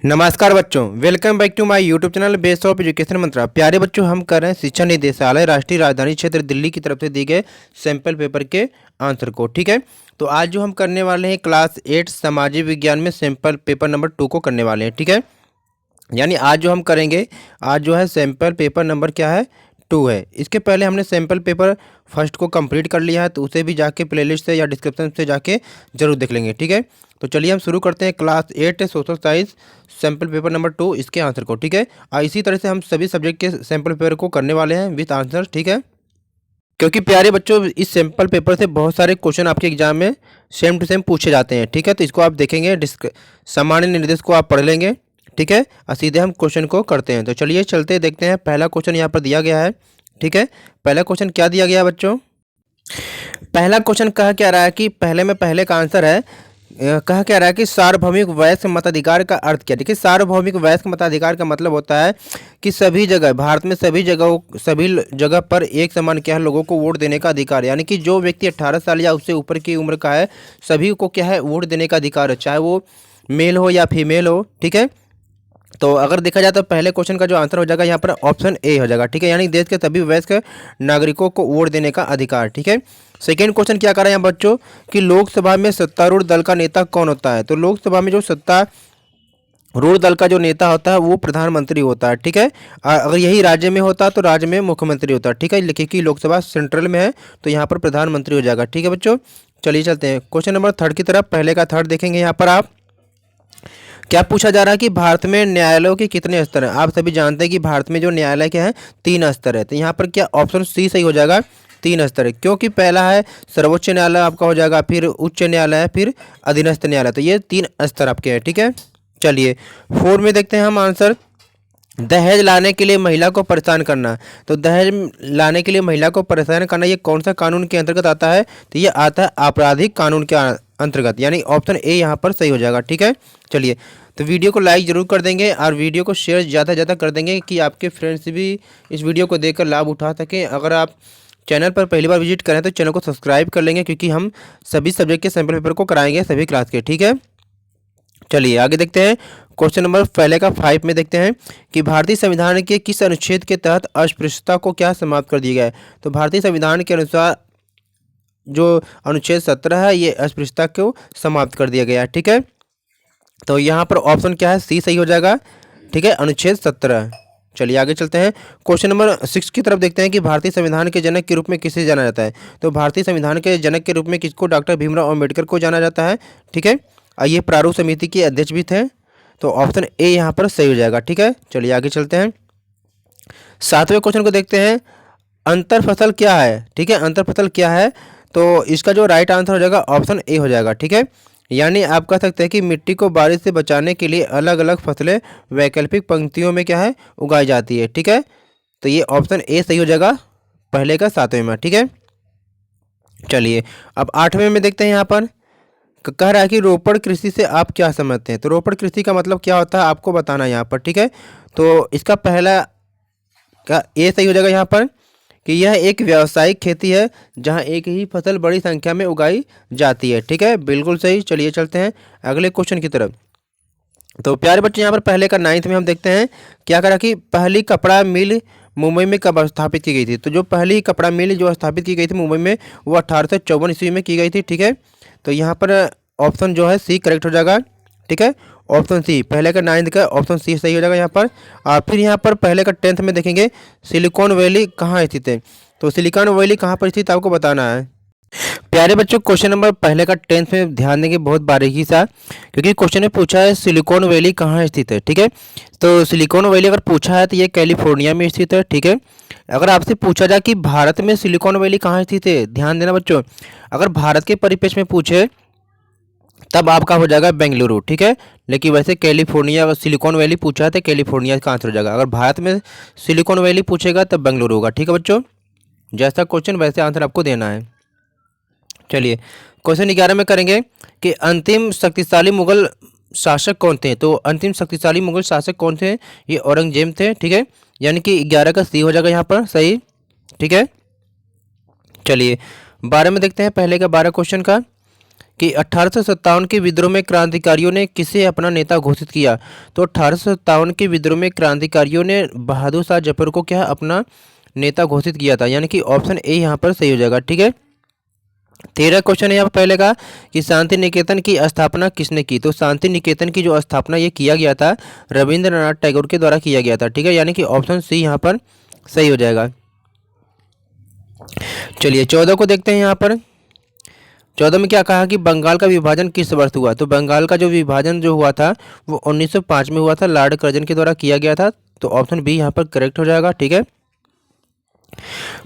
नमस्कार बच्चों, welcome back to my YouTube channel base of education Mantra. प्यारे बच्चों, हम कर रहे हैं शिक्षा निदेशालय राष्ट्रीय राजधानी क्षेत्र दिल्ली की तरफ से दिए गए सैंपल पेपर के आंसर को। ठीक है, तो आज जो हम करने वाले हैं क्लास 8 सामाजिक विज्ञान में सैंपल पेपर नंबर 2 को करने वाले हैं। ठीक है, यानी आज जो हम करेंगे, आज जो है सैंपल पेपर नंबर क्या है, 2 है। इसके पहले हमने सैंपल पेपर फर्स्ट को कंप्लीट कर लिया है, तो उसे भी जाके प्लेलिस्ट से या डिस्क्रिप्शन से जाके जरूर देख लेंगे। ठीक है, तो चलिए हम शुरू करते हैं class 8 social science sample paper number 2 इसके आंसर को। ठीक है, और इसी तरह से हम सभी सब्जेक्ट के सैंपल पेपर को करने वाले हैं विथ आंसर। ठीक है, क्योंकि प्यारे बच्चों इस सैंपल पेपर से बहुत सारे क्वेश्चन आपके एग्जाम में सेम टू सेम पूछे जाते हैं। ठीक है, तो इसको आप देखेंगे, सामान्य निर्देश को आप पढ़ लेंगे। ठीक है, और सीधे हम क्वेश्चन को करते हैं। तो चलिए चलते देखते हैं। पहला क्वेश्चन यहाँ पर दिया गया है। ठीक है, पहला क्वेश्चन क्या दिया गया है बच्चों? पहला क्वेश्चन कह क्या रहा है कि पहले का आंसर है, कहा क्या रहा है कि सार्वभौमिक वयस्क मताधिकार का अर्थ क्या है। देखिए, सार्वभौमिक वयस्क मताधिकार का मतलब होता है कि सभी जगह, भारत में सभी जगह पर एक समान क्या है, लोगों को वोट देने का अधिकार है। यानी कि जो व्यक्ति 18 साल या उससे ऊपर की उम्र का है, सभी को क्या है, वोट देने का अधिकार है, चाहे वो मेल हो या फीमेल हो। ठीक है, तो अगर देखा जाए तो पहले क्वेश्चन का जो आंसर हो जाएगा यहाँ पर ऑप्शन ए हो जाएगा। ठीक है, यानी देश के सभी वयस्क नागरिकों को वोट देने का अधिकार। ठीक है, सेकेंड क्वेश्चन क्या कर रहे हैं यहाँ बच्चों कि लोकसभा में सत्तारूढ़ दल का नेता कौन होता है। तो लोकसभा में जो सत्तारूढ़ दल का जो नेता होता है वो प्रधानमंत्री होता है। ठीक है, अगर यही राज्य में होता तो राज्य में मुख्यमंत्री होता है। ठीक है, लिखिए कि लोकसभा सेंट्रल में है तो यहाँ पर प्रधानमंत्री हो जाएगा। ठीक है बच्चों, चलिए चलते हैं क्वेश्चन नंबर 3 की तरफ। पहले का 3 देखेंगे। यहाँ पर आप क्या पूछा जा रहा है कि भारत में न्यायालयों के कितने स्तर हैं। आप सभी जानते हैं कि भारत में जो न्यायालय के हैं 3 स्तर है। तो यहाँ पर क्या ऑप्शन सी सही हो जाएगा, 3 स्तर है, क्योंकि पहला है सर्वोच्च न्यायालय आपका हो जाएगा, फिर उच्च न्यायालय, फिर अधीनस्थ न्यायालय। तो ये 3 स्तर आपके हैं। ठीक है, चलिए 4 में देखते हैं हम आंसर। दहेज लाने के लिए महिला को परेशान करना। तो दहेज लाने के लिए महिला को परेशान करना ये कौन सा कानून के अंतर्गत आता है? तो ये आता है आपराधिक कानून के अंतर्गत, यानी ऑप्शन ए यहाँ पर सही हो जाएगा। ठीक है, चलिए तो वीडियो को लाइक जरूर कर देंगे और वीडियो को शेयर ज़्यादा से ज़्यादा कर देंगे कि आपके फ्रेंड्स भी इस वीडियो को देखकर लाभ उठा सकें। अगर आप चैनल पर पहली बार विजिट करें तो चैनल को सब्सक्राइब कर लेंगे, क्योंकि हम सभी सब्जेक्ट के सैंपल पेपर को कराएंगे सभी क्लास के। ठीक है, चलिए आगे देखते हैं। क्वेश्चन नंबर पहले का 5 में देखते हैं कि भारतीय संविधान के किस अनुच्छेद के तहत अस्पृश्यता को क्या समाप्त कर दिया गया है। तो भारतीय संविधान के अनुसार जो अनुच्छेद 17 है ये अस्पृश्यता को समाप्त कर दिया गया है। ठीक है, तो यहाँ पर ऑप्शन क्या है, सी सही हो जाएगा। ठीक है, अनुच्छेद 17। चलिए आगे चलते हैं। क्वेश्चन नंबर 6 की तरफ देखते हैं कि भारतीय संविधान के जनक के रूप में किसे जाना जाता है। तो भारतीय संविधान के जनक के रूप में किसको, डॉक्टर भीमराव अम्बेडकर को जाना जाता है। ठीक है, और ये प्रारूप समिति के अध्यक्ष भी थे। तो ऑप्शन ए यहाँ पर सही हो जाएगा। ठीक है, चलिए आगे चलते हैं। 7वें क्वेश्चन को देखते हैं, अंतर फसल क्या है। ठीक है, अंतर फसल क्या है? तो इसका जो राइट आंसर हो जाएगा ऑप्शन ए हो जाएगा। ठीक है, यानी आप कह सकते हैं कि मिट्टी को बारिश से बचाने के लिए अलग अलग फसलें वैकल्पिक पंक्तियों में क्या है, उगाई जाती है। ठीक है, तो ये ऑप्शन ए सही हो जाएगा पहले का 7वें में। ठीक है, चलिए अब 8वें में देखते हैं। यहाँ पर कह रहा है कि रोपड़ कृषि से आप क्या समझते हैं। तो रोपड़ कृषि का मतलब क्या होता है आपको बताना है यहाँ पर। ठीक है, तो इसका पहला का ए सही हो जाएगा यहाँ पर कि यह एक व्यावसायिक खेती है जहाँ एक ही फसल बड़ी संख्या में उगाई जाती है। ठीक है, बिल्कुल सही। चलिए चलते हैं अगले क्वेश्चन की तरफ। तो प्यारे बच्चे यहाँ पर पहले का 9th में हम देखते हैं क्या करा कि पहली कपड़ा मिल मुंबई में कब स्थापित की गई थी। तो जो पहली कपड़ा मिल जो स्थापित की गई थी मुंबई में वो 1854 ईस्वी में की गई थी। ठीक है, तो यहाँ पर ऑप्शन जो है सी करेक्ट हो जाएगा। ठीक है, ऑप्शन सी पहले का 9th का ऑप्शन सी सही हो जाएगा यहाँ पर। और फिर यहाँ पर पहले का 10th में देखेंगे सिलिकॉन वैली कहाँ स्थित है। तो सिलिकॉन वैली कहाँ पर स्थित आपको बताना है। प्यारे बच्चों क्वेश्चन नंबर पहले का 10th में ध्यान देंगे बहुत बारीकी सा, क्योंकि क्वेश्चन में पूछा है सिलिकॉन वैली कहाँ स्थित है। ठीक है, तो सिलिकॉन वैली अगर पूछा है तो ये कैलिफोर्निया में स्थित है। ठीक है, अगर आपसे पूछा जाए कि भारत में सिलिकॉन वैली कहाँ स्थित है, ध्यान देना बच्चों, अगर भारत के परिप्रेक्ष्य में पूछे तब आपका हो जाएगा बेंगलुरु। ठीक है, लेकिन वैसे कैलिफोर्निया, अगर सिलिकॉन वैली पूछा है तो कैलिफोर्निया का आंसर हो जाएगा। अगर भारत में सिलिकॉन वैली पूछेगा तब बेंगलुरु होगा। ठीक है बच्चों, जैसा क्वेश्चन वैसे आंसर आपको देना है। चलिए क्वेश्चन 11 में करेंगे कि अंतिम शक्तिशाली मुगल शासक कौन थे। तो अंतिम शक्तिशाली मुगल शासक कौन थे? ये औरंगजेब थे। ठीक है, यानी कि 11 का सी हो जाएगा यहाँ पर सही। ठीक है, चलिए 12 में देखते हैं पहले का 12 क्वेश्चन का कि 1857 के विद्रोह में क्रांतिकारियों ने किसे अपना नेता घोषित किया। तो 1857 के विद्रोह में क्रांतिकारियों ने बहादुर शाह जफर को क्या अपना नेता घोषित किया था, यानी कि ऑप्शन ए यहाँ पर सही हो जाएगा। ठीक है, 13 क्वेश्चन है यहाँ पहले का कि शांति निकेतन की स्थापना किसने की। तो शांति निकेतन की जो स्थापना ये किया गया था रविंद्रनाथ टैगोर के द्वारा किया गया था। ठीक है, यानी कि ऑप्शन सी यहाँ पर सही हो जाएगा। चलिए 14 को देखते हैं। यहाँ पर 14 में क्या कहा कि बंगाल का विभाजन किस वर्ष हुआ। तो बंगाल का जो विभाजन जो हुआ था वो 1905 में हुआ था, लॉर्ड कर्जन के द्वारा किया गया था। तो ऑप्शन बी यहाँ पर करेक्ट हो जाएगा। ठीक है,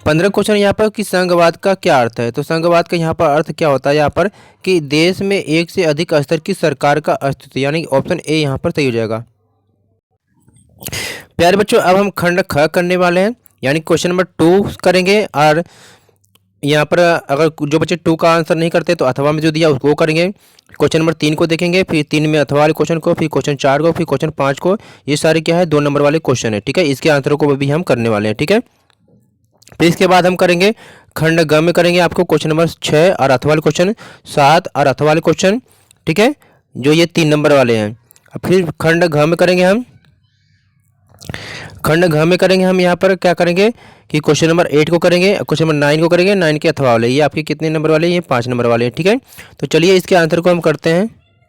15 क्वेश्चन यहाँ पर कि संघवाद का क्या अर्थ है। तो संघवाद का यहाँ पर अर्थ क्या होता है यहाँ पर कि देश में एक से अधिक स्तर की सरकार का अस्तित्व, यानी ऑप्शन ए यहाँ पर सही हो जाएगा। प्यारे बच्चों अब हम खंड ख करने वाले हैं, यानी क्वेश्चन नंबर 2 करेंगे। और यहाँ पर अगर जो बच्चे 2 का आंसर नहीं करते तो अथवा में जो दिया उसको करेंगे। क्वेश्चन नंबर 3 को देखेंगे, फिर 3 में अथवा वाले क्वेश्चन को, फिर क्वेश्चन 4 को, फिर क्वेश्चन 5 को। ये सारे क्या है 2 नंबर वाले क्वेश्चन है। ठीक है, इसके आंसरों को भी हम करने वाले हैं। ठीक है, फिर इसके बाद हम करेंगे खंड ग में करेंगे आपको क्वेश्चन नंबर 6 और अथवा वाले क्वेश्चन, 7 और अथवा वाले क्वेश्चन। ठीक है, जो ये 3 नंबर वाले हैं। अब फिर खंड घ में करेंगे हम, खंड घ में करेंगे हम यहाँ पर क्या करेंगे कि क्वेश्चन नंबर 8 को करेंगे, क्वेश्चन नंबर 9 को करेंगे, 9 के अथवा वाले। ये आपके कितने नंबर वाले हैं, ये 5 नंबर वाले हैं। ठीक है, तो चलिए इसके आंसर को हम करते हैं।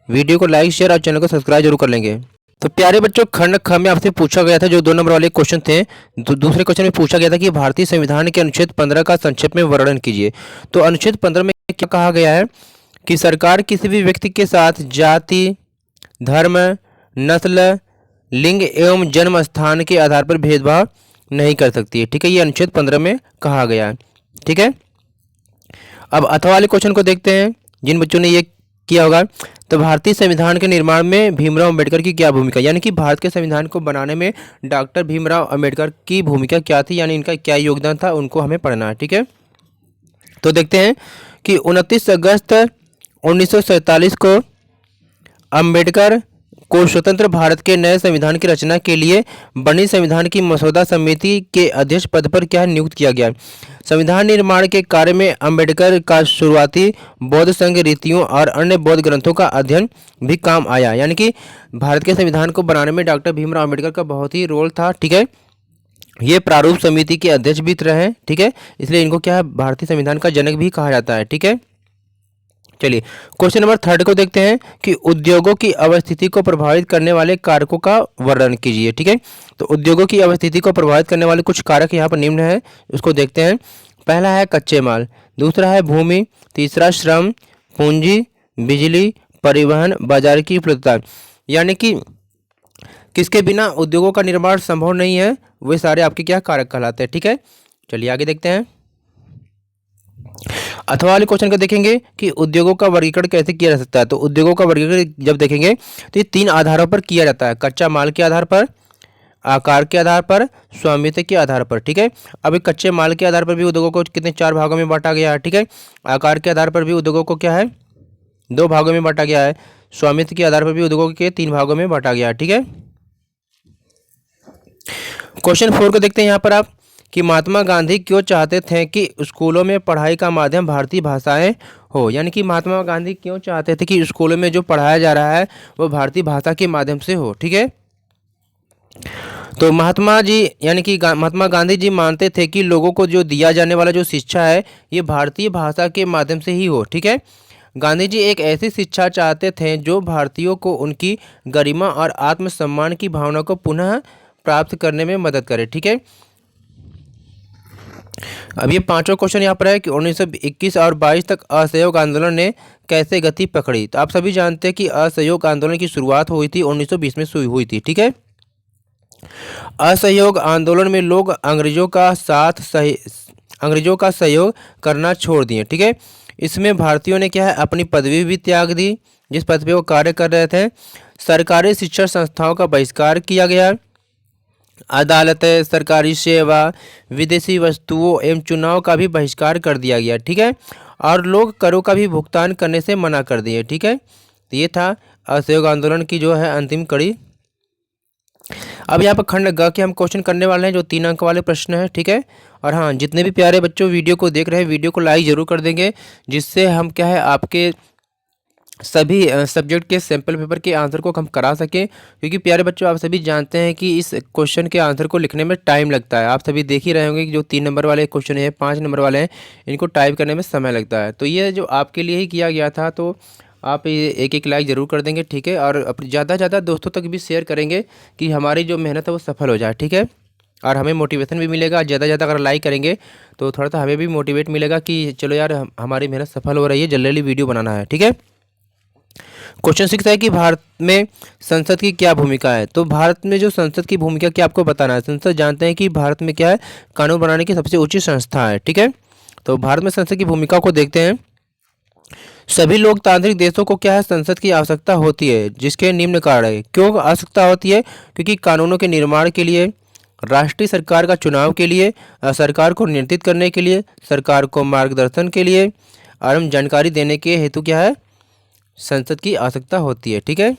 वीडियो को लाइक शेयर और चैनल को सब्सक्राइब जरूर कर लेंगे। तो प्यारे बच्चों खंड ख में आपसे पूछा गया था जो 2 नंबर वाले क्वेश्चन थे। दूसरे क्वेश्चन में पूछा गया था कि भारतीय संविधान के अनुच्छेद 15 का संक्षेप में वर्णन कीजिए। तो अनुच्छेद 15 में क्या कहा गया है कि सरकार किसी भी व्यक्ति के साथ जाति, धर्म, नस्ल, लिंग एवं जन्म स्थान के आधार पर भेदभाव नहीं कर सकती है। ठीक है, ये अनुच्छेद 15 में कहा गया है। ठीक है, अब अथवा वाले क्वेश्चन को देखते हैं जिन बच्चों ने ये किया होगा। तो भारतीय संविधान के निर्माण में भीमराव अंबेडकर की क्या भूमिका, यानी कि भारत के संविधान को बनाने में डॉक्टर भीमराव अंबेडकर की भूमिका क्या थी, यानी इनका क्या योगदान था, उनको हमें पढ़ना है। ठीक है, तो देखते हैं कि 29 अगस्त 1947 को अंबेडकर को स्वतंत्र भारत के नए संविधान की रचना के लिए बनी संविधान की मसौदा समिति के अध्यक्ष पद पर क्या नियुक्त किया गया। संविधान निर्माण के कार्य में अंबेडकर का शुरुआती बौद्ध संघ रीतियों और अन्य बौद्ध ग्रंथों का अध्ययन भी काम आया, यानी कि भारत के संविधान को बनाने में डॉक्टर भीमराव अंबेडकर का बहुत ही रोल था। ठीक है, ये प्रारूप समिति के अध्यक्ष भी रहे। ठीक है, इसलिए इनको क्या है भारतीय संविधान का जनक भी कहा जाता है। ठीक है, चलिए क्वेश्चन नंबर 3 को देखते हैं कि उद्योगों की अवस्थिति को प्रभावित करने वाले कारकों का वर्णन कीजिए। ठीक है, तो उद्योगों की अवस्थिति को प्रभावित करने वाले कुछ कारक यहाँ पर निम्न है, उसको देखते हैं। पहला है कच्चे माल, दूसरा है भूमि, तीसरा श्रम, पूंजी, बिजली, परिवहन, बाजार की उपलब्धता। यानी कि किसके बिना उद्योगों का निर्माण संभव नहीं है, वे सारे आपके क्या कारक कहलाते हैं। ठीक है, चलिए आगे देखते हैं। अथवा वाले क्वेश्चन का देखेंगे कि उद्योगों का वर्गीकरण कैसे किया जा सकता है। तो उद्योगों का वर्गीकरण जब देखेंगे तो ये 3 आधारों पर किया जाता है, कच्चा माल के आधार पर, आकार के आधार पर, स्वामित्व के आधार पर। ठीक है, अभी कच्चे माल के आधार पर भी उद्योगों को कितने 4 भागों में बांटा गया है। ठीक है, आकार के आधार पर भी उद्योगों को क्या है 2 भागों में बांटा गया है, स्वामित्व के आधार पर भी उद्योगों के 3 भागों में बांटा गया है। ठीक है, क्वेश्चन 4 को देखते हैं यहाँ पर आप कि महात्मा गांधी क्यों चाहते थे कि स्कूलों में पढ़ाई का माध्यम भारतीय भाषाएं हो। यानी कि महात्मा गांधी क्यों चाहते थे कि स्कूलों में जो पढ़ाया जा रहा है वो भारतीय भाषा के माध्यम से हो। ठीक है, तो महात्मा जी यानी कि महात्मा गांधी जी मानते थे कि लोगों को जो दिया जाने वाला जो शिक्षा है ये भारतीय भाषा के माध्यम से ही हो। ठीक है, गांधी जी एक ऐसी शिक्षा चाहते थे जो भारतीयों को उनकी गरिमा और आत्मसम्मान की भावना को पुनः प्राप्त करने में मदद करे। ठीक है, अब ये 5वां क्वेश्चन यहाँ पर है कि 1921 और 22 तक असहयोग आंदोलन ने कैसे गति पकड़ी। तो आप सभी जानते हैं कि असहयोग आंदोलन की शुरुआत हुई थी 1920 में हुई थी। ठीक है, असहयोग आंदोलन में लोग अंग्रेजों का सहयोग करना छोड़ दिए। ठीक है, इसमें भारतीयों ने क्या है अपनी पदवी भी त्याग दी जिस पद पे वो कार्य कर रहे थे। सरकारी शिक्षण संस्थाओं का बहिष्कार किया गया, अदालतें, सरकारी सेवा, विदेशी वस्तुओं एवं चुनाव का भी बहिष्कार कर दिया गया। ठीक है, और लोग करों का भी भुगतान करने से मना कर दिए। ठीक है, तो ये था असहयोग आंदोलन की जो है अंतिम कड़ी। अब यहाँ पर खंड ग के हम क्वेश्चन करने वाले हैं जो 3 अंक वाले प्रश्न हैं। ठीक है, और हाँ जितने भी प्यारे बच्चों वीडियो को देख रहे हैं वीडियो को लाइक ज़रूर कर देंगे जिससे हम क्या है आपके सभी सब्जेक्ट के सैम्पल पेपर के आंसर को हम करा सकें, क्योंकि प्यारे बच्चों आप सभी जानते हैं कि इस क्वेश्चन के आंसर को लिखने में टाइम लगता है। आप सभी देख ही रहे होंगे कि जो 3 नंबर वाले क्वेश्चन है, 5 नंबर वाले हैं, इनको टाइप करने में समय लगता है। तो ये जो आपके लिए ही किया गया था, तो आप ये एक एक लाइक ज़रूर कर देंगे, ठीक है। और ज़्यादा से ज़्यादा दोस्तों तक भी शेयर करेंगे कि हमारी जो मेहनत है वो सफल हो जाए, ठीक है। और हमें मोटिवेशन भी मिलेगा। ज़्यादा से ज़्यादा अगर लाइक करेंगे तो थोड़ा सा हमें भी मोटिवेट मिलेगा कि चलो यार हमारी मेहनत सफल हो रही है, जल्दी जल्दी वीडियो बनाना है, ठीक है। क्वेश्चन 6 है कि भारत में संसद की क्या भूमिका है। तो भारत में जो संसद की भूमिका क्या आपको बताना है। संसद जानते हैं कि भारत में क्या है, कानून बनाने की सबसे ऊंची संस्था है, ठीक है। तो भारत में संसद की भूमिका को देखते हैं। सभी लोकतांत्रिक देशों को क्या है, संसद की आवश्यकता होती है, जिसके निम्न कारण है। क्यों आवश्यकता होती है? क्योंकि कानूनों के निर्माण के लिए, राष्ट्रीय सरकार का चुनाव के लिए, सरकार को नियंत्रित करने के लिए, सरकार को मार्गदर्शन के लिए और जानकारी देने के हेतु क्या है, संसद की आवश्यकता होती है, ठीक है।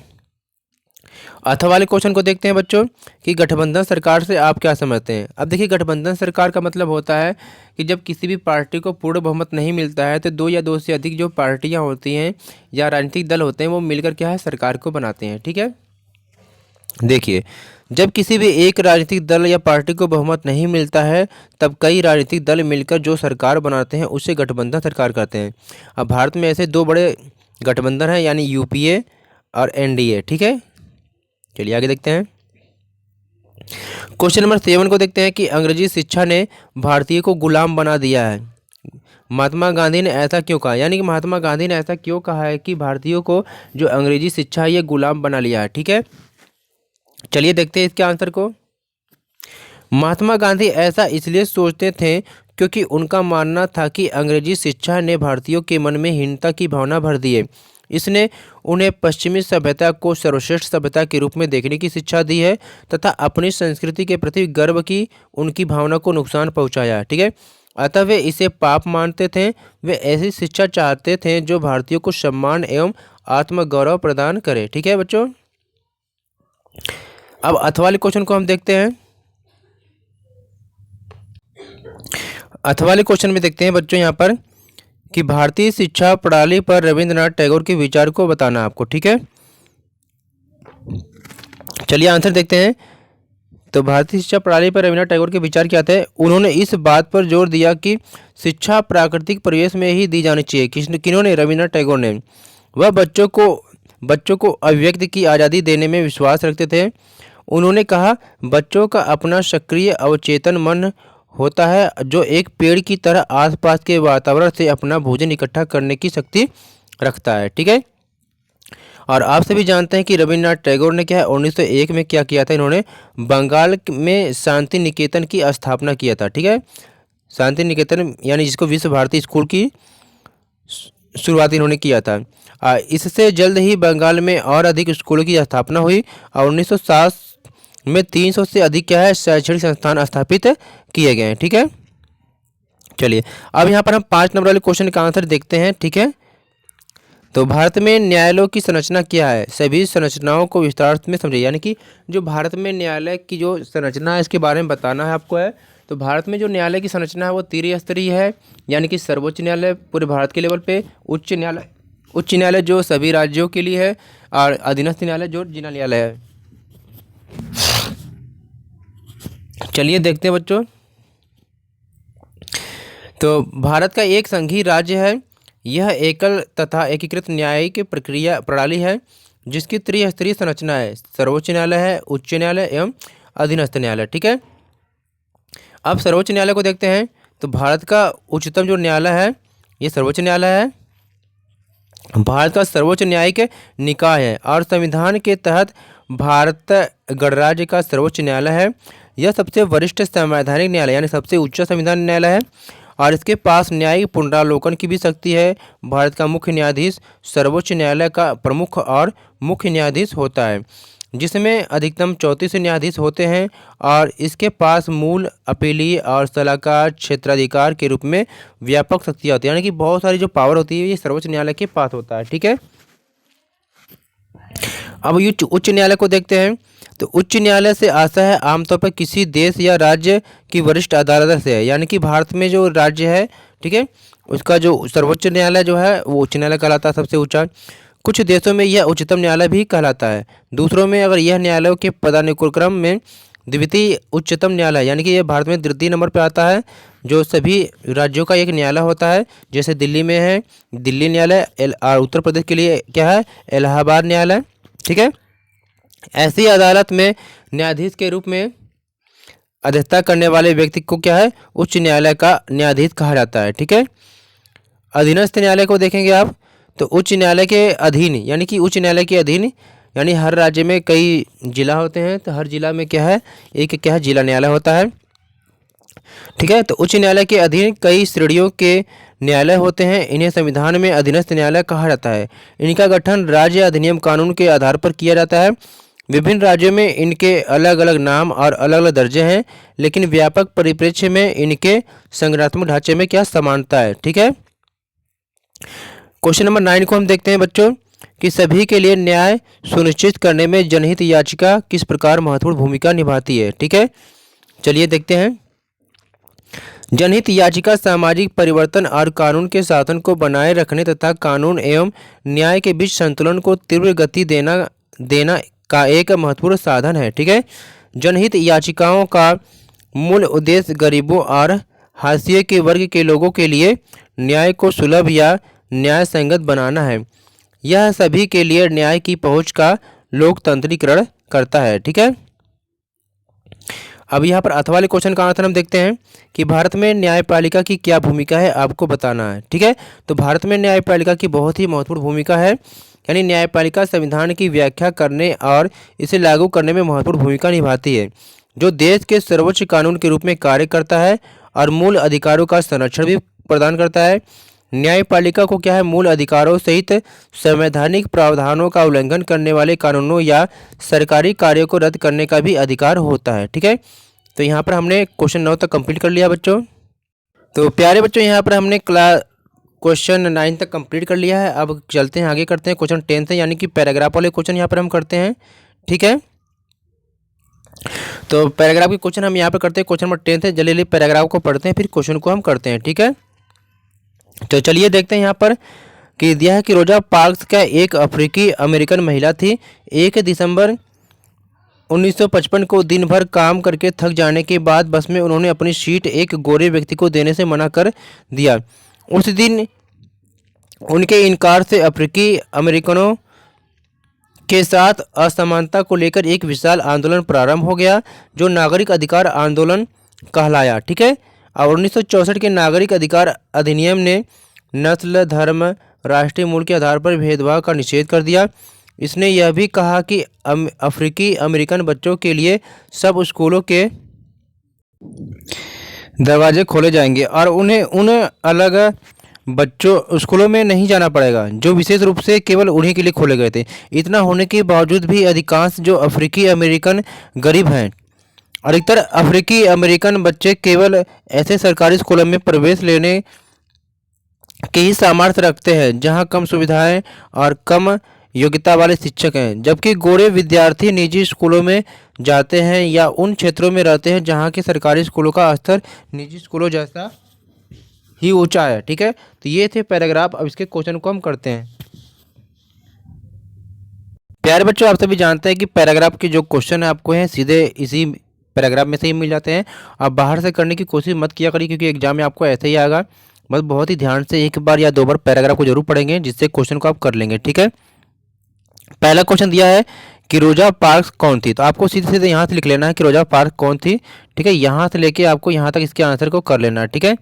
अथवा वाले क्वेश्चन को देखते हैं बच्चों कि गठबंधन सरकार से आप क्या समझते हैं। अब देखिए, गठबंधन सरकार का मतलब होता है कि जब किसी भी पार्टी को पूर्ण बहुमत नहीं मिलता है तो दो या दो से अधिक जो पार्टियां होती हैं या राजनीतिक दल होते हैं वो मिलकर क्या है, सरकार को बनाते हैं, ठीक है। देखिए, जब किसी भी एक राजनीतिक दल या पार्टी को बहुमत नहीं मिलता है तब कई राजनीतिक दल मिलकर जो सरकार बनाते हैं उसे गठबंधन सरकार कहते हैं। अब भारत में ऐसे दो बड़े गठबंधन हैं, यानी यूपीए और एनडीए, ठीक है। चलिए आगे देखते हैं। क्वेश्चन नंबर 7 को देखते हैं कि अंग्रेजी शिक्षा ने भारतीय को गुलाम बना दिया है। महात्मा गांधी ने ऐसा क्यों कहा, यानी कि महात्मा गांधी ने ऐसा क्यों कहा है कि भारतीयों को जो अंग्रेजी शिक्षा है ये गुलाम बना लिया है, ठीक है। चलिए देखते हैं इसके आंसर को। महात्मा गांधी ऐसा इसलिए सोचते थे क्योंकि उनका मानना था कि अंग्रेजी शिक्षा ने भारतीयों के मन में हीनता की भावना भर दी है। इसने उन्हें पश्चिमी सभ्यता को सर्वश्रेष्ठ सभ्यता के रूप में देखने की शिक्षा दी है तथा अपनी संस्कृति के प्रति गर्व की उनकी भावना को नुकसान पहुंचाया, ठीक है। अतः वे इसे पाप मानते थे। वे ऐसी शिक्षा चाहते थे जो भारतीयों को सम्मान एवं आत्मगौरव प्रदान करे, ठीक है बच्चों। अब अथवा वाले क्वेश्चन को हम देखते हैं। अथवा वाले क्वेश्चन में देखते हैं बच्चों यहाँ पर कि भारतीय शिक्षा प्रणाली पर रविंद्रनाथ टैगोर के विचार को बताना आपको, ठीक है। चलिए आंसर देखते हैं। तो भारतीय शिक्षा प्रणाली पर रविंद्रनाथ टैगोर के विचार क्या थे। उन्होंने इस बात पर जोर दिया कि शिक्षा प्राकृतिक परिवेश में ही दी जानी चाहिए। किन्होंने? रविंद्रनाथ टैगोर ने। वह बच्चों को अभिव्यक्ति की आज़ादी देने में विश्वास रखते थे। उन्होंने कहा, बच्चों का अपना सक्रिय अवचेतन मन होता है जो एक पेड़ की तरह आसपास के वातावरण से अपना भोजन इकट्ठा करने की शक्ति रखता है, ठीक है। और आप सभी जानते हैं कि रविंद्रनाथ टैगोर ने क्या है 1901 में क्या किया था, इन्होंने बंगाल में शांति निकेतन की स्थापना किया था, ठीक है। शांति निकेतन यानी जिसको विश्व भारती स्कूल की शुरुआत इन्होंने किया था। इससे जल्द ही बंगाल में और अधिक स्कूलों की स्थापना हुई और 1907 में 300 से अधिक क्या है शैक्षणिक संस्थान स्थापित किए गए हैं, ठीक है। चलिए अब यहाँ पर हम 5 नंबर वाले क्वेश्चन का आंसर देखते हैं, ठीक है। तो भारत में न्यायालयों की संरचना क्या है। सभी संरचनाओं को विस्तार में समझिए, यानी कि जो भारत में न्यायालय की जो संरचना है इसके बारे में बताना है आपको है। तो भारत में जो न्यायालय की संरचना है वो त्रिस्तरीय है, यानी कि सर्वोच्च न्यायालय पूरे भारत के लेवल पे, उच्च न्यायालय जो सभी राज्यों के लिए है और अधीनस्थ न्यायालय जो जिला न्यायालय है। चलिए देखते हैं बच्चों। तो भारत का एक संघीय राज्य है। यह एकल तथा एकीकृत न्यायिक प्रक्रिया प्रणाली है जिसकी त्रिस्तरीय संरचना है। सर्वोच्च न्यायालय है, उच्च न्यायालय एवं अधीनस्थ न्यायालय, ठीक है। अब सर्वोच्च न्यायालय को देखते हैं। तो भारत का उच्चतम जो न्यायालय है ये सर्वोच्च न्यायालय है। भारत का सर्वोच्च न्यायिक निकाय है और संविधान के तहत भारत गणराज्य का सर्वोच्च न्यायालय है। यह सबसे वरिष्ठ संवैधानिक न्यायालय यानी सबसे उच्च संविधान न्यायालय है और इसके पास न्यायिक पुनरावलोकन की भी शक्ति है। भारत का मुख्य न्यायाधीश सर्वोच्च न्यायालय का प्रमुख और मुख्य न्यायाधीश होता है, जिसमें अधिकतम 34 न्यायाधीश होते हैं और इसके पास मूल, अपीलीय और सलाहकार क्षेत्राधिकार के रूप में व्यापक शक्तियाँ होती है, यानी कि बहुत सारी जो पावर होती है ये सर्वोच्च न्यायालय के पास होता है, ठीक है। अब ये उच्च न्यायालय को देखते हैं। तो उच्च न्यायालय से आशा है आमतौर पर किसी देश या राज्य की वरिष्ठ अदालत से है, यानी कि भारत में जो राज्य है, ठीक है, उसका जो सर्वोच्च न्यायालय जो है वो उच्च न्यायालय कहलाता है, सबसे ऊंचा। कुछ देशों में यह उच्चतम न्यायालय भी कहलाता है। दूसरों में अगर यह न्यायालयों के पदानुक्रम में द्वितीय उच्चतम न्यायालय, यानी कि यह भारत में तृतीय नंबर पे आता है, जो सभी राज्यों का एक न्यायालय होता है। जैसे दिल्ली में है दिल्ली न्यायालय, और उत्तर प्रदेश के लिए क्या है, इलाहाबाद न्यायालय। ठीक है, ऐसी अदालत में न्यायाधीश के रूप में अध्यक्षता करने वाले व्यक्ति को क्या है, उच्च न्यायालय का न्यायाधीश कहा जाता है। ठीक है, अधीनस्थ न्यायालय को देखेंगे आप तो उच्च न्यायालय के अधीन, यानी कि उच्च न्यायालय के अधीन, यानी हर राज्य में कई जिला होते हैं, तो हर जिला में क्या है, एक क्या है, जिला न्यायालय होता है। ठीक है, तो उच्च न्यायालय के अधीन कई श्रेणियों के न्यायालय होते हैं। इन्हें संविधान में अधीनस्थ न्यायालय कहा जाता है। इनका गठन राज्य अधिनियम कानून के आधार पर किया जाता है। विभिन्न राज्यों में इनके अलग अलग नाम और अलग अलग दर्जे हैं, लेकिन व्यापक परिप्रेक्ष्य में इनके संगठनात्मक ढांचे में क्या समानता है। ठीक है, क्वेश्चन नंबर 9 को हम देखते हैं बच्चों कि सभी के लिए न्याय सुनिश्चित करने में जनहित याचिका किस प्रकार महत्वपूर्ण भूमिका निभाती है। ठीक है, चलिए देखते हैं। जनहित याचिका सामाजिक परिवर्तन और कानून के शासन को बनाए रखने तथा कानून एवं न्याय के बीच संतुलन को तीव्र गति देना का एक महत्वपूर्ण साधन है। ठीक है, जनहित याचिकाओं का मूल उद्देश्य गरीबों और हाशिए के वर्ग के लोगों के लिए न्याय को सुलभ या न्याय संगत बनाना है। यह सभी के लिए न्याय की पहुंच का लोकतंत्रीकरण करता है। ठीक है, अब यहाँ पर अथवा वाले क्वेश्चन का आंसर हम देखते हैं कि भारत में न्यायपालिका की क्या भूमिका है, आपको बताना है। ठीक है, तो भारत में न्यायपालिका की बहुत ही महत्वपूर्ण भूमिका है, यानी न्यायपालिका संविधान की व्याख्या करने और इसे लागू करने में महत्वपूर्ण भूमिका निभाती है, जो देश के सर्वोच्च कानून के रूप में कार्य करता है और मूल अधिकारों का संरक्षण भी प्रदान करता है। न्यायपालिका को क्या है, मूल अधिकारों सहित संवैधानिक प्रावधानों का उल्लंघन करने वाले कानूनों या सरकारी कार्यों को रद्द करने का भी अधिकार होता है। ठीक है, तो यहाँ पर हमने क्वेश्चन 9 तक कंप्लीट कर लिया बच्चों। तो प्यारे बच्चों, यहाँ पर हमने क्वेश्चन 9 तक कंप्लीट कर लिया है। अब चलते हैं आगे, करते हैं क्वेश्चन 10 से, यानी कि पैराग्राफ वाले क्वेश्चन यहाँ पर हम करते हैं। ठीक है, तो पैराग्राफ के क्वेश्चन हम यहाँ पर करते हैं। क्वेश्चन नंबर 10 से जल्दी पैराग्राफ को पढ़ते हैं, फिर क्वेश्चन को हम करते हैं। ठीक है, तो चलिए देखते हैं यहाँ पर कि दिया है कि रोजा पार्क्स का एक अफ्रीकी अमेरिकन महिला थी। 1 दिसंबर 1955 को दिन भर काम करके थक जाने के बाद बस में उन्होंने अपनी सीट एक गोरे व्यक्ति को देने से मना कर दिया। उस दिन उनके इनकार से अफ्रीकी अमेरिकनों के साथ असमानता को लेकर एक विशाल आंदोलन प्रारंभ हो गया, जो नागरिक अधिकार आंदोलन कहलाया। ठीक है, और 1964 के नागरिक अधिकार अधिनियम ने नस्ल, धर्म, राष्ट्रीय मूल के आधार पर भेदभाव का निषेध कर दिया। इसने यह भी कहा कि अफ्रीकी अमेरिकन बच्चों के लिए सब स्कूलों के दरवाजे खोले जाएंगे और उन्हें उन अलग बच्चों स्कूलों में नहीं जाना पड़ेगा जो विशेष रूप से केवल उन्हीं के लिए खोले गए थे। इतना होने के बावजूद भी अधिकांश जो अफ्रीकी अमेरिकन गरीब हैं, अधिकतर अफ्रीकी अमेरिकन बच्चे केवल ऐसे सरकारी स्कूलों में प्रवेश लेने के ही सामर्थ्य रखते हैं जहां कम सुविधाएं और कम योग्यता वाले शिक्षक हैं, जबकि गोरे विद्यार्थी निजी स्कूलों में जाते हैं या उन क्षेत्रों में रहते हैं जहां के सरकारी स्कूलों का स्तर निजी स्कूलों जैसा ही ऊंचा है। ठीक है, तो ये थे पैराग्राफ। अब इसके क्वेश्चन को हम करते हैं। प्यारे बच्चों, आप सभी जानते हैं कि पैराग्राफ के जो क्वेश्चन है आपको हैं सीधे इसी पैराग्राफ में से ही मिल जाते हैं। आप बाहर से करने की कोशिश मत किया करिए, क्योंकि एग्जाम में आपको ऐसे ही आएगा। बस बहुत ही ध्यान से एक बार या 2 बार पैराग्राफ को जरूर पढ़ेंगे, जिससे क्वेश्चन को आप कर लेंगे। ठीक है, पहला क्वेश्चन दिया है कि रोजा पार्क्स कौन थी, तो आपको सीधे सीधे यहाँ से लिख लेना है कि रोजा पार्क्स कौन थी। ठीक है, यहाँ से लेके आपको यहाँ तक इसके आंसर को कर लेना है। ठीक है,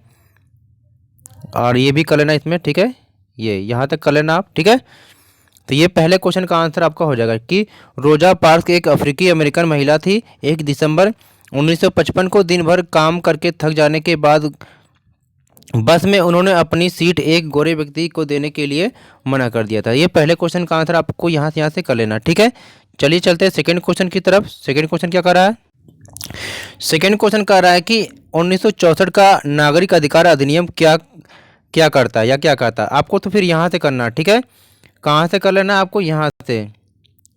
और ये भी कर लेना इसमें। ठीक है, ये यहाँ तक कर लेना आप। ठीक है, तो ये पहले क्वेश्चन का आंसर आपका हो जाएगा कि रोजा पार्क्स एक अफ्रीकी अमेरिकन महिला थी। 1 दिसंबर 1955 को दिन भर काम करके थक जाने के बाद बस में उन्होंने अपनी सीट एक गोरे व्यक्ति को देने के लिए मना कर दिया था। ये पहले क्वेश्चन का आंसर आपको यहाँ से कर लेना। ठीक है, चलिए चलते हैं सेकंड क्वेश्चन की तरफ। सेकंड क्वेश्चन क्या कर रहा है? सेकंड क्वेश्चन कह रहा है कि 1964 का नागरिक अधिकार अधिनियम क्या करता है या क्या कहता है। आपको तो फिर यहाँ से करना। ठीक है, कहाँ से कर लेना आपको? यहाँ से,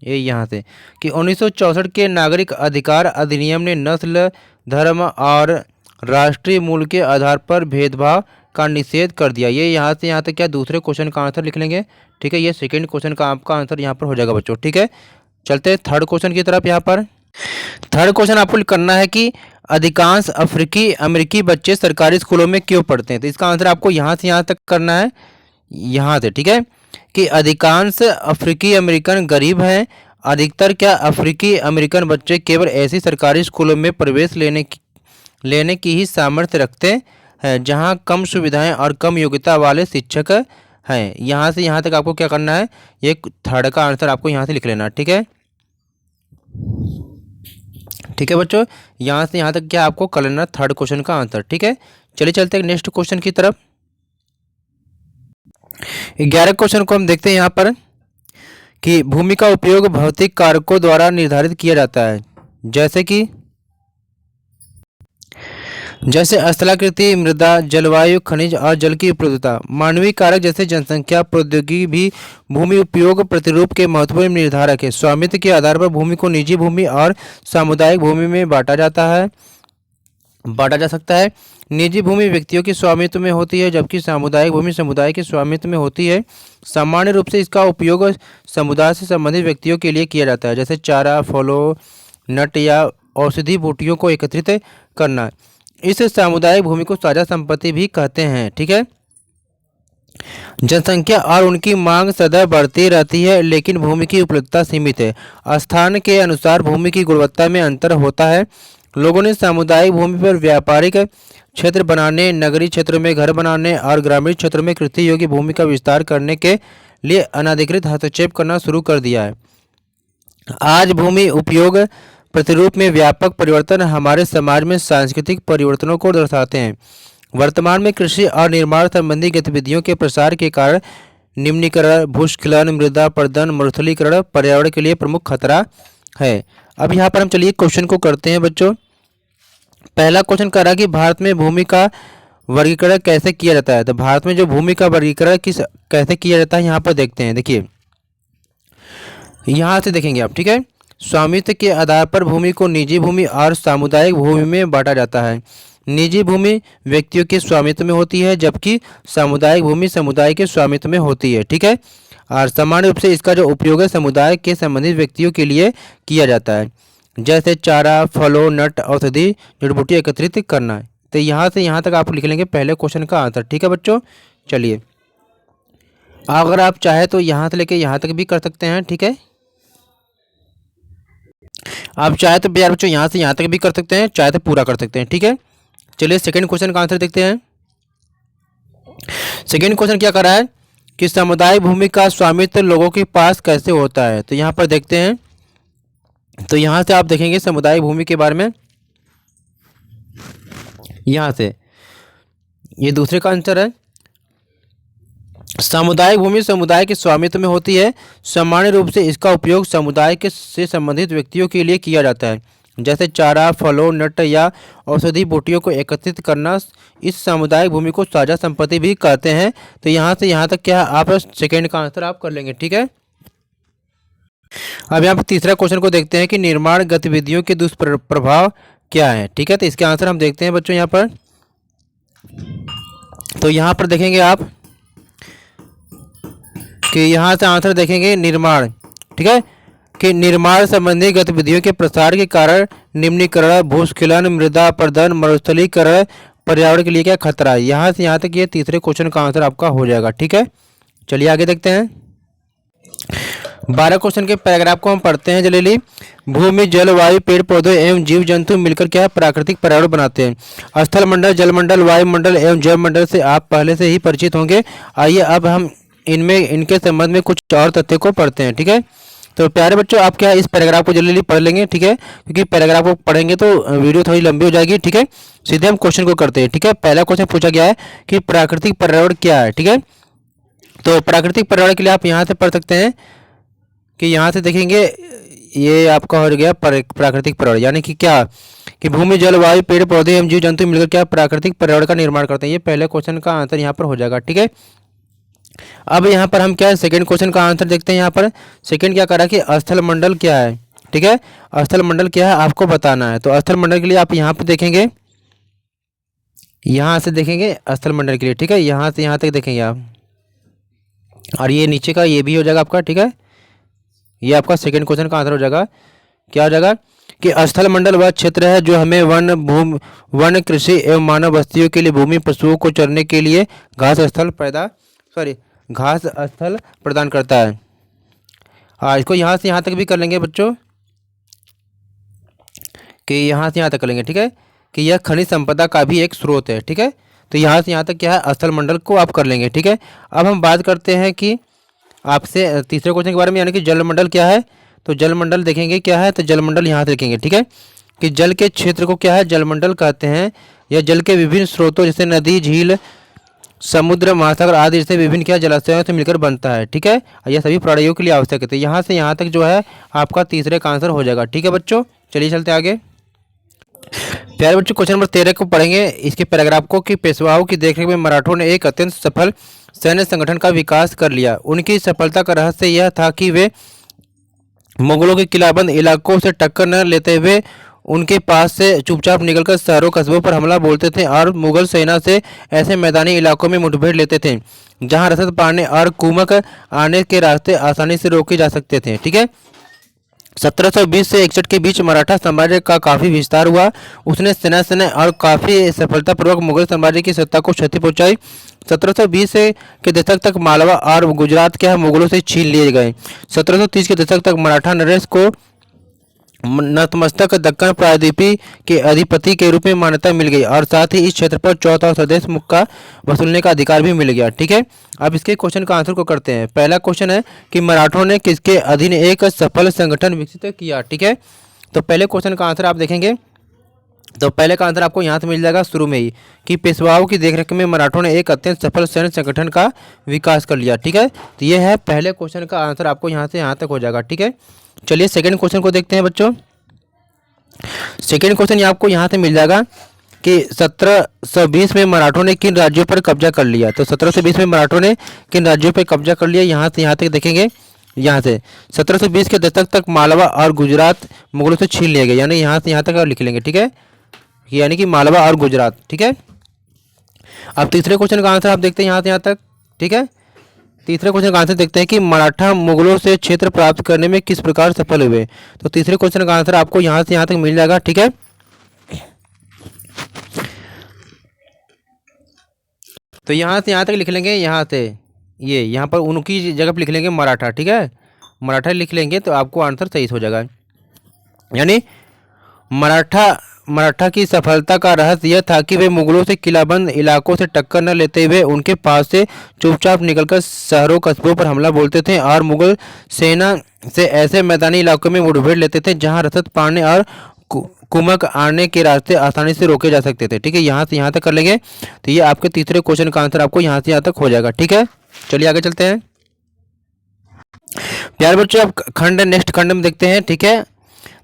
ये यहाँ से कि 1964 के नागरिक अधिकार अधिनियम ने नस्ल, धर्म और राष्ट्रीय मूल के आधार पर भेदभाव का निषेध कर दिया। ये यहाँ से यहाँ तक क्या दूसरे क्वेश्चन का आंसर लिख लेंगे, ठीक है। ये सेकंड क्वेश्चन का आपका आंसर यहाँ पर हो जाएगा बच्चों, ठीक है। चलते हैं थर्ड क्वेश्चन की तरफ। यहाँ पर थर्ड क्वेश्चन आपको करना है कि अधिकांश अफ्रीकी अमेरिकी बच्चे सरकारी स्कूलों में क्यों पढ़ते हैं। तो इसका आंसर आपको यहाँ से यहाँ तक करना है, यहाँ से, ठीक है। कि अधिकांश अफ्रीकी अमेरिकन गरीब हैं। अधिकतर क्या अफ्रीकी अमेरिकन बच्चे केवल ऐसी सरकारी स्कूलों में प्रवेश लेने की ही सामर्थ्य रखते हैं जहां कम सुविधाएं और कम योग्यता वाले शिक्षक हैं। यहाँ से यहाँ तक आपको क्या करना है, ये थर्ड का आंसर आपको यहाँ से लिख लेना, ठीक है। ठीक है बच्चों, यहाँ से यहाँ तक क्या आपको कर लेना थर्ड क्वेश्चन का आंसर, ठीक है। चलिए चलते हैं नेक्स्ट क्वेश्चन की तरफ। 11 क्वेश्चन को हम देखते हैं यहाँ पर कि भूमि का उपयोग भौतिक कारकों द्वारा निर्धारित किया जाता है, जैसे स्थलाकृति, मृदा, जलवायु, खनिज और जल की उपलब्धता। मानवीय कारक जैसे जनसंख्या, प्रौद्योगिकी भी भूमि उपयोग प्रतिरूप के महत्वपूर्ण निर्धारक है। स्वामित्व के आधार पर भूमि को निजी भूमि और सामुदायिक भूमि में बांटा जा सकता है। निजी भूमि व्यक्तियों के स्वामित्व में होती है, जबकि सामुदायिक भूमि समुदाय के स्वामित्व में होती है। सामान्य रूप से इसका उपयोग समुदाय से संबंधित व्यक्तियों के लिए किया जाता है, जैसे चारा, फलों, नट या औषधि बूटियों को एकत्रित करना। इस सामुदायिक भूमि को साझा संपत्ति भी कहते हैं, ठीक है। जनसंख्या और उनकी मांग सदैव बढ़ती रहती है, लेकिन भूमि की उपलब्धता सीमित है। स्थान के अनुसार भूमि की गुणवत्ता में अंतर होता है। लोगों ने सामुदायिक भूमि पर व्यापारिक क्षेत्र बनाने, नगरीय क्षेत्रों में घर बनाने और ग्रामीण क्षेत्रों में कृषि योग्य भूमि का विस्तार करने के लिए अनधिकृत हस्तक्षेप करना शुरू कर दिया है। आज भूमि उपयोग प्रतिरूप में व्यापक परिवर्तन हमारे समाज में सांस्कृतिक परिवर्तनों को दर्शाते हैं। वर्तमान में कृषि और निर्माण संबंधी गतिविधियों के प्रसार के कारण निम्नीकरण, भूस्खलन, मृदा अपरदन, मरुस्थलीकरण पर्यावरण के लिए प्रमुख खतरा है। अब यहाँ पर हम चलिए क्वेश्चन को करते हैं बच्चों। पहला क्वेश्चन कह रहा है कि भारत में भूमि का वर्गीकरण कैसे किया जाता है। तो भारत में जो भूमि का वर्गीकरण कैसे किया जाता है यहाँ पर देखते हैं। देखिए यहाँ से देखेंगे आप, ठीक है। स्वामित्व के आधार पर भूमि को निजी भूमि और सामुदायिक भूमि में बांटा जाता है। निजी भूमि व्यक्तियों के स्वामित्व में होती है, जबकि सामुदायिक भूमि समुदाय के स्वामित्व में होती है, ठीक है। और सामान्य रूप से इसका जो उपयोग है समुदाय के संबंधित व्यक्तियों के लिए किया जाता है, जैसे चारा, फलों, नट, औषधि, जड़ी बूटी एकत्रित करना। तो यहाँ से यहाँ तक आप लिख लेंगे पहले क्वेश्चन का आंसर, ठीक है बच्चों। चलिए अगर आप चाहे तो यहाँ से लेके यहाँ तक भी कर सकते हैं, ठीक है। आप चाहे तो यार बच्चों यहाँ से यहाँ तक भी कर सकते हैं, चाहे तो पूरा कर सकते हैं, ठीक है। चलिए सेकंड क्वेश्चन का आंसर देखते हैं। सेकंड क्वेश्चन क्या कर रहा है कि सामुदायिक भूमि का स्वामित्व लोगों के पास कैसे होता है। तो यहाँ पर देखते हैं। तो यहाँ से आप देखेंगे सामुदायिक भूमि के बारे में, यहाँ से ये दूसरे का आंसर है। सामुदायिक भूमि समुदाय के स्वामित्व में होती है। सामान्य रूप से इसका उपयोग समुदाय के से संबंधित व्यक्तियों के लिए किया जाता है, जैसे चारा, फलों, नट या औषधि बूटियों को एकत्रित करना। इस सामुदायिक भूमि को साझा संपत्ति भी कहते हैं। तो यहाँ से यहाँ तक क्या आप सेकेंड का आंसर आप कर लेंगे, ठीक है। अब यहाँ पर तीसरा क्वेश्चन को देखते हैं कि निर्माण गतिविधियों के दुष्प्रभाव क्या है, ठीक है। तो इसके आंसर हम देखते हैं बच्चों यहाँ पर। तो यहाँ पर देखेंगे आप कि यहाँ से आंसर देखेंगे निर्माण, ठीक है, कि निर्माण संबंधी गतिविधियों के प्रसार के कारण निम्नीकरण, भूस्खलन, मृदा अपरदन, मरुस्थलीकरण पर्यावरण के लिए क्या खतरा है। यहाँ से यहाँ तक ये तीसरे क्वेश्चन का आंसर आपका हो जाएगा, ठीक है। चलिए आगे देखते हैं। 12 क्वेश्चन के पैराग्राफ को हम पढ़ते हैं जल्दी। भूमि, जल, वायु, पेड़ पौधे एवं जीव जंतु मिलकर क्या प्राकृतिक पर्यावरण बनाते हैं। स्थल मंडल, जलमंडल, वायुमंडल एवं जैव मंडल से आप पहले से ही परिचित होंगे। आइए अब हम इनके संबंध में कुछ और तथ्य को पढ़ते हैं, ठीक है। तो प्यारे बच्चों आप क्या इस पैराग्राफ को जल्दी पढ़ लेंगे, ठीक है, क्योंकि पैराग्राफ को पढ़ेंगे तो वीडियो थोड़ी लंबी हो जाएगी, ठीक है। सीधे हम क्वेश्चन को करते हैं, ठीक है। पहला क्वेश्चन पूछा गया है कि प्राकृतिक पर्यावरण क्या है, ठीक है। तो प्राकृतिक पर्यावरण के लिए आप यहाँ से पढ़ सकते हैं कि यहाँ से देखेंगे ये आपका हो गया प्राकृतिक पर्यावरण, यानी कि क्या कि भूमि, जल, वायु, पेड़ पौधे एवं जीव जंतु मिलकर क्या प्राकृतिक पर्यावरण का निर्माण करते हैं। ये पहले क्वेश्चन का आंसर यहाँ पर हो जाएगा, ठीक है। अब यहाँ पर हम क्या है सेकंड क्वेश्चन का आंसर देखते हैं। यहाँ पर सेकंड क्या करा कि स्थल मंडल क्या है, ठीक है। स्थल मंडल क्या है आपको बताना है। तो स्थल मंडल के लिए आप यहाँ पर देखेंगे, यहाँ से देखेंगे स्थल मंडल के लिए, ठीक है, यहाँ से यहाँ तक देखेंगे आप, और ये नीचे का ये भी हो जाएगा आपका, ठीक है। ये आपका सेकंड क्वेश्चन का आंसर हो जाएगा। क्या हो जाएगा कि स्थल मंडल वह क्षेत्र है जो हमें वन कृषि एवं मानव बस्तियों के लिए भूमि, पशुओं को चरने के लिए घास स्थल प्रदान करता है। इसको यहाँ से यहाँ तक भी कर लेंगे बच्चों, कि यहाँ से यहाँ तक कर लेंगे, ठीक है, कि यह खनिज संपदा का भी एक स्रोत है, ठीक है। तो यहाँ से यहाँ तक क्या है, स्थल मंडल को आप कर लेंगे, ठीक है। अब हम बात करते हैं कि आपसे तीसरे क्वेश्चन के बारे में, यानी कि जलमंडल क्या है। तो जलमंडल देखेंगे क्या है, तो जलमंडल यहाँ से लिखेंगे, ठीक है, कि जल के क्षेत्र को क्या है, जलमंडल कहते हैं। यह जल के विभिन्न स्रोतों जैसे नदी, झील, समुद्र, महासागर आदि जैसे विभिन्न क्या जलाशयों से मिलकर बनता है, ठीक है। यह सभी प्राणियों के लिए आवश्यक है। तो यहाँ से यहाँ तक जो है आपका तीसरे का आंसर हो जाएगा, ठीक है बच्चों। चलिए चलते आगे। प्यारे बच्चों, क्वेश्चन नंबर 13 को पढ़ेंगे, इसके पैराग्राफ को, कि पेशवाओं की देखरेख में मराठों ने एक अत्यंत सफल सैन्य संगठन का विकास कर लिया। उनकी सफलता का रहस्य यह था कि वे मुगलों के किलाबंद इलाकों से टक्कर न लेते हुए उनके पास से चुपचाप निकलकर शहरों कस्बों पर हमला बोलते थे और मुगल सेना से ऐसे मैदानी इलाकों में मुठभेड़ लेते थे जहां रसद पाने और कुमक आने के रास्ते आसानी से रोके जा सकते थे, ठीक है। 1720 से 61 के बीच मराठा साम्राज्य का काफ़ी विस्तार हुआ। उसने सेना और काफ़ी सफलतापूर्वक मुगल साम्राज्य की सत्ता को क्षति पहुंचाई। 1720 के दशक तक मालवा और गुजरात के मुगलों से छीन लिए गए। 1730 के दशक तक मराठा नरेश को नतमस्तक दक्कन प्रायद्वीपी के अधिपति के रूप में मान्यता मिल गई और साथ ही इस क्षेत्र पर चौथा और स्वदेश मुक्त का वसूलने का अधिकार भी मिल गया, ठीक है। अब इसके क्वेश्चन का आंसर को करते हैं। पहला क्वेश्चन है कि मराठों ने किसके अधीन एक सफल संगठन विकसित किया, ठीक है। तो पहले क्वेश्चन का आंसर आप देखेंगे, तो पहले का आंसर आपको यहाँ से मिल जाएगा शुरू में ही, कि पेशवाओं की देखरेख में मराठों ने एक अत्यंत सफल सैन्य संगठन का विकास कर लिया, ठीक है। तो ये है पहले क्वेश्चन का आंसर, आपको यहाँ से यहाँ तक हो जाएगा, ठीक है। चलिए सेकंड क्वेश्चन को देखते हैं बच्चों। सेकंड क्वेश्चन आपको यहाँ से मिल जाएगा कि 1720 में मराठों ने किन राज्यों पर कब्जा कर लिया। तो 1720 में मराठों ने किन राज्यों पर कब्जा कर लिया, यहाँ से यहाँ तक देखेंगे। यहाँ से 1720 के दशक तक मालवा और गुजरात मुगलों से छीन लिए गए, यानी यहाँ से यहाँ तक लिख लेंगे, ठीक है, यानी कि मालवा और गुजरात, ठीक है। अब तीसरे क्वेश्चन का आंसर आप देखते हैं यहाँ से यहाँ तक, ठीक है। तीसरे क्वेश्चन का आंसर देखते हैं कि मराठा मुगलों से क्षेत्र प्राप्त करने में किस प्रकार सफल हुए। तो तीसरे क्वेश्चन का आंसर आपको यहाँ से यहाँ तक मिल जाएगा, ठीक है। तो यहाँ से यहाँ तक लिख लेंगे, यहाँ से ये यहाँ पर उनकी जगह पर लिख लेंगे मराठा, ठीक है, मराठा लिख लेंगे तो आपको आंसर सही हो जाएगा। यानी मराठा की सफलता का रहस्य यह था कि वे मुगलों से किलाबंद इलाकों से टक्कर न लेते हुए उनके पास से चुपचाप निकलकर शहरों कस्बों पर हमला बोलते थे और मुगल सेना से ऐसे मैदानी इलाकों में मुठभेड़ लेते थे जहां रसद पाने और कुमक आने के रास्ते आसानी से रोके जा सकते थे, ठीक है। यहाँ से यहाँ तक कर लेंगे तो ये आपके तीसरे क्वेश्चन का आंसर आपको यहाँ से यहाँ तक हो जाएगा, ठीक है। चलिए आगे चलते हैं। प्यारे बच्चों, अब नेक्स्ट खंड में देखते हैं, ठीक है।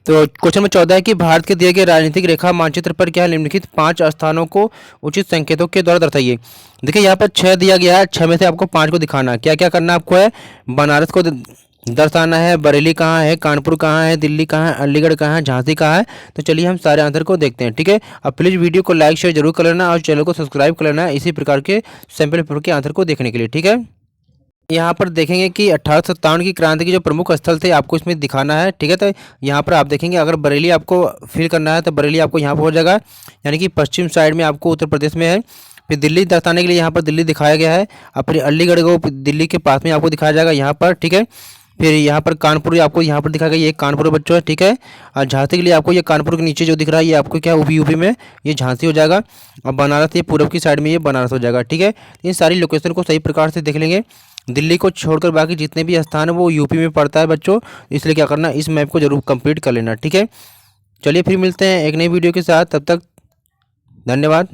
तो क्वेश्चन नंबर 14 है कि भारत के दिए गए राजनीतिक रेखा मानचित्र पर क्या निम्नलिखित 5 स्थानों को उचित संकेतों के द्वारा दर्शाइए। देखिए यहाँ पर 6 दिया गया है, 6 में से आपको 5 को दिखाना है। क्या क्या करना आपको है, बनारस को दर्शाना है, बरेली कहाँ है, कानपुर कहाँ है, दिल्ली कहाँ है, अलीगढ़ कहाँ है, झांसी कहाँ है। तो चलिए हम सारे आंसर को देखते हैं, ठीक है। अब प्लीज़ वीडियो को लाइक शेयर जरूर कर लेना और चैनल को सब्सक्राइब कर लेना इसी प्रकार के सैंपल पेपर के आंसर को देखने के लिए, ठीक है। यहाँ पर देखेंगे कि 1857 की क्रांति के जो प्रमुख स्थल थे आपको इसमें दिखाना है, ठीक है। तो यहाँ पर आप देखेंगे अगर बरेली आपको फिल करना है तो बरेली आपको यहाँ पर हो जाएगा, यानी कि पश्चिम साइड में आपको उत्तर प्रदेश में है। फिर दिल्ली दर्शाने के लिए यहाँ पर दिल्ली दिखाया गया है, और फिर अलीगढ़ को दिल्ली के पास में आपको दिखाया जाएगा यहाँ पर, ठीक है। फिर यहाँ पर कानपुर आपको यहाँ पर दिखाया गया, ये कानपुर बच्चों है, ठीक है। और झांसी के लिए आपको ये कानपुर के नीचे जो दिख रहा है ये आपको क्या यूपी में ये झांसी हो जाएगा, और बनारस ये पूर्व की साइड में ये बनारस हो जाएगा, ठीक है। इन सारी लोकेशन को सही प्रकार से देख लेंगे। दिल्ली को छोड़कर बाकी जितने भी स्थान है वो यूपी में पड़ता है बच्चों, इसलिए क्या करना, इस मैप को जरूर कंप्लीट कर लेना, ठीक है। चलिए फिर मिलते हैं एक नई वीडियो के साथ, तब तक धन्यवाद।